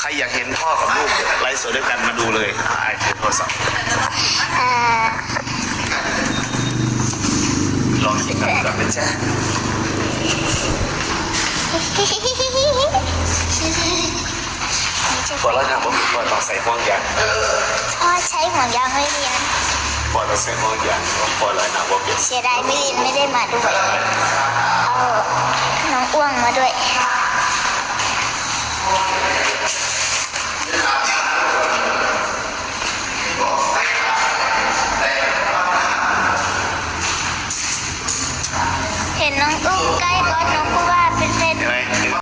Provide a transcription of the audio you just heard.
รอยากเห็นพ่อกับลูกไลฟ์สดด้วยกันมาดูเลยไอ้ถือโทรศัพท์ลองสิกันเป็นแช่พอแล้วนะผมพอต้องใส่ห่วงยาง พ่อใช้ห่วงยางไม่เรียน พอต้องใส่ห่วงยางพอแล้วนะว่าเป็น เสียดายไม่เรียนไม่ได้มาด้วยเอาน้องอ้วงมาด้วย